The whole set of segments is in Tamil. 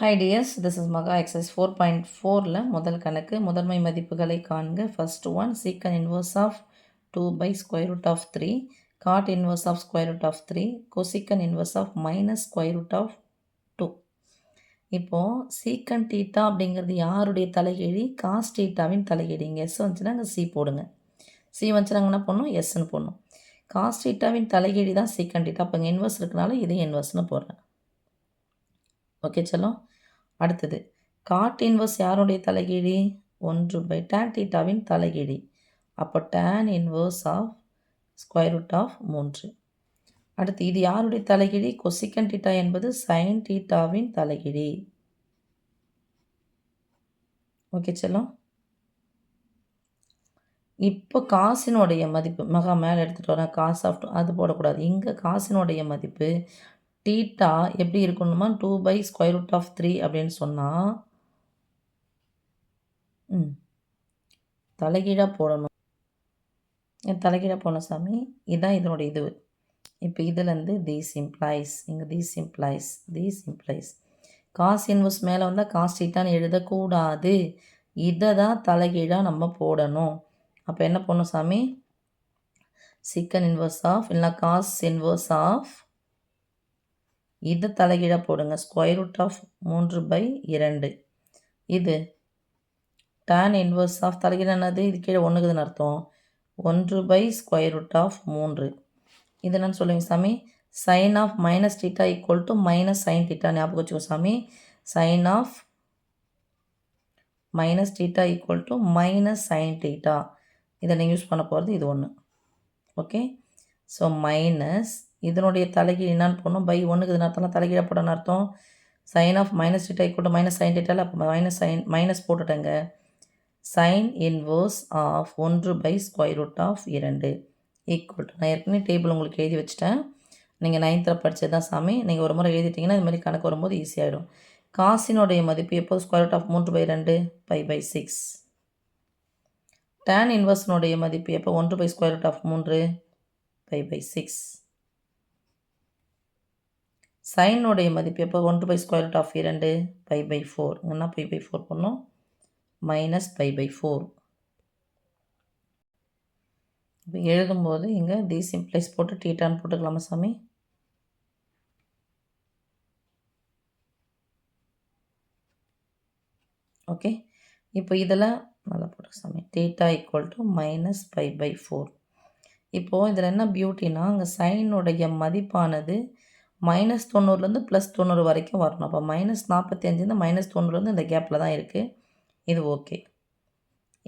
Hi dears, this is Maga exercise 4.4ல முதல் கணக்கு முதன்மை மதிப்புகளை காண்க. First one secant inverse of 2 by square root of 3, cot inverse of square root of 3, cosecant inverse of minus square root of 2. இப்போ secant theta அப்படிங்கிறது யாருடைய தலைகீழி? cos thetaவின் தலைகீழி. இங்கே s வந்துச்சுன்னா அங்கே c போடுங்க. c வந்துச்சுன்னா என்ன பண்ணணும்? sன்னு போடணும். cos thetaவின் தலைகீழி தான் secant theta. அப்போ இங்கே இன்வர்ஸ் இருக்கனால இதை இன்வர்ஸ்னு போடுறேன். ஓகே செல்லம். அடுத்தது காட் இன்வர்ஸ் யாருடைய தலைகீழி? 1 பை டேன் தீட்டாவின் தலைகீழி. அப்போ tan inverse of square root of 3. அடுத்து இது யாருடைய தலைகீழி? கொசிகன் தீட்டா என்பது சைன் தீட்டாவின் தலைகீழி. ஓகே செல்லம். இப்போ காசினுடைய மதிப்பு மகா மேலே எடுத்துகிட்டு வரேன். காஸ் ஆஃப் அது போடக்கூடாது. இங்கே காசினுடைய மதிப்பு தீட்டா எப்படி இருக்கணுமா? 2 பை ஸ்கொயர் ரூட் ஆஃப் 3 அப்படின்னு சொன்னால் தலைகீழாக போடணும். தலைகீழாக போடணும் சாமி. இதுதான் இதனுடைய இது. இப்போ இதுலேருந்து தீஸ் இம்ப்ளைஸ், இங்கே தீஸ் இம்ப்ளைஸ் காஸ் இன்வர்ஸ் மேலே வந்தால் காஸ் தீட்டான்னு எழுதக்கூடாது. இதை தான் தலைகீழாக நம்ம போடணும். அப்போ என்ன பண்ணணும் சாமி? சீக்கன் இன்வர்ஸ் ஆஃப் இல்லைனா காஸ் இன்வர்ஸ் ஆஃப் இதை தலைகீழாக போடுங்க. Square root of 3/2. இது tan இன்வர்ஸ் ஆஃப் தலைகீழ் என்னது? இது கீழே ஒன்றுக்குதுன்னு அர்த்தம். 1 பை ஸ்கொயர் ரூட் ஆஃப் 3. இது என்னன்னு சொல்லுவீங்க சாமி? Sine of minus theta equal to minus sine theta. ஞாபகம் வச்சுக்கோ சாமி. Sine of minus theta equal to minus sine theta. இதை நீங்கள் யூஸ் பண்ண போகிறது இது ஒன்று. ஓகே. ஸோ மைனஸ் இதனுடைய தலைகீழ் என்னான்னு போடணும்? பை ஒன்றுக்கு இது அர்த்தம் தலைகீழ போடணும்னு அர்த்தம். Sine of minus theta equal to minus sine தீட்டாவில் அப்போ மைனஸ் போட்டுட்டேங்க. Sine inverse of 1 by square root of 2 equal to, நான் ஏற்கனவே டேபிள் உங்களுக்கு எழுதி வச்சுட்டேன். நீங்கள் 9th படித்தது தான் சாமி. நீங்கள் ஒரு முறை எழுதிட்டிங்கன்னா இது மாதிரி கணக்கு வரும்போது ஈஸியாகிடும். காசினுடைய மதிப்பு எப்போது? Square root of 3/2 π/6. டேன் இன்வர்ஸ்னுடைய மதிப்பு எப்போ? 1 பை ஸ்கொயர் ரூட் ஆஃப் 3 π/6. சைனுடைய மதிப்பு எப்போ? 1 பை ஸ்கொயர் ரூட் ஆஃப் 2 π/4. ஒன்றா π/4 பண்ணோம். மைனஸ் π/4. இப்போ எழுதும்போது இங்கே தீஸ் இம்ப்ளைஸ் போட்டு தீட்டான்னு போட்டுக்கலாமா சாமி? ஓகே. இப்போ இதில் நல்லா போட்டு சாமி. Theta equal to minus π/4. இப்போது இதில் என்ன பியூட்டினா, அங்கே சைனுடைய மதிப்பானது -90லேருந்து +90 வரைக்கும் வரணும். அப்போ -45 -90லேருந்து இந்த கேப்பில் தான் இருக்குது. இது ஓகே.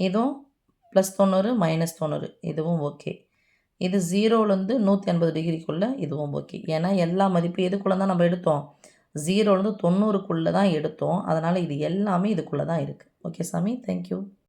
இதுவும் +90 -90 இதுவும் ஓகே. இது 0லேருந்து 180 டிகிரிக்குள்ளே இதுவும் ஓகே. ஏன்னா எல்லா மதிப்பு எதுக்குள்ளே தான் நம்ம எடுத்தோம்? 0லேருந்து 90க்குள்ளே தான் எடுத்தோம். அதனால் இது எல்லாமே இதுக்குள்ளே தான் இருக்குது. ஓகே சாமி. தேங்க்யூ.